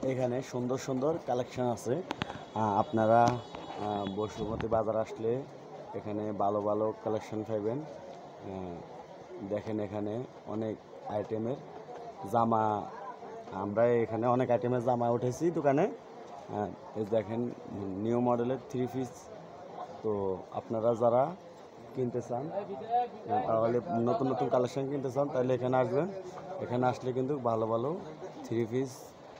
এখানে সুন্দর সুন্দর কালেকশন আছে। আপনারা বসুমতী বাজার আসলে এখানে ভালো ভালো কালেকশন পাইবেন। দেখেন এখানে অনেক আইটেমের জামা, আমরা এখানে অনেক আইটেমের জামা উঠেছি দোকানে। এই দেখেন নিউ মডেলের 3 পিস। তো আপনারা যারা কিনতে চান, তাহলে নতুন নতুন কালেকশন কিনতে চান, তাহলে এখানে আসবেন। এখানে আসলে কিন্তু ভালো ভালো 3 পিস,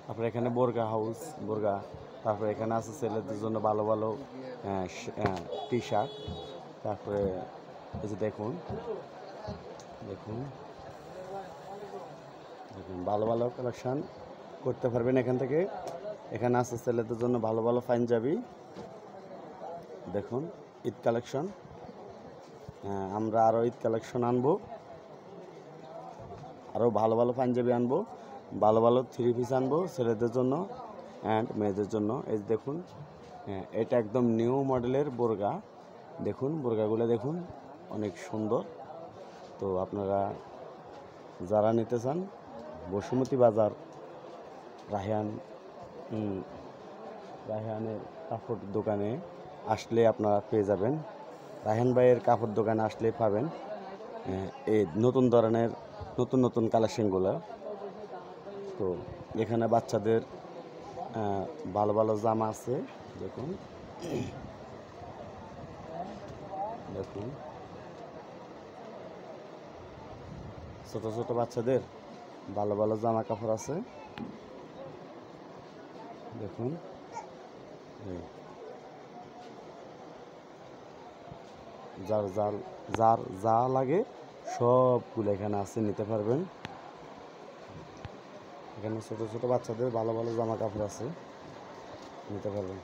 তারপরে এখানে বোরকা হাউস, বোরকা, তারপরে এখানে আছে ছেলেদের জন্য ভালো ভালো টি শার্ট। তারপরে এই যে দেখুন দেখুন দেখুন ভালো ভালো কালেকশান করতে পারবেন এখান থেকে। এখানে আছে ছেলেদের জন্য ভালো ভালো পাঞ্জাবি। দেখুন ঈদ কালেকশন, আমরা আরও ঈদ কালেকশন আনবো, আরও ভালো ভালো পাঞ্জাবি আনবো, ভালো ভালো 3 পিস আনবো ছেলেদের জন্য অ্যান্ড মেয়েদের জন্য। এই দেখুন, এটা একদম নিউ মডেলের বোরকা। দেখুন বোরকাগুলো দেখুন, অনেক সুন্দর। তো আপনারা যারা নিতে চান, বসুমতী বাজার রায়হানের কাপড় দোকানে আসলে আপনারা পেয়ে যাবেন। রায়হান ভাইয়ের কাপড় দোকানে আসলে পাবেন এই নতুন ধরনের নতুন নতুন কালেকশনগুলো। তো এখানে বাচ্চাদের ভালো ভালো জামা আছে। দেখুন দেখুন ছোট ছোট বাচ্চাদের ভালো ভালো জামা কাপড় আছে। দেখুন যার যার যার যা লাগে সবগুলো এখানে আছে, নিতে পারবেন। এখানে ছোট ছোট বাচ্চাদের ভালো ভালো জামা কাপড় আছে, নিতে পারবেন।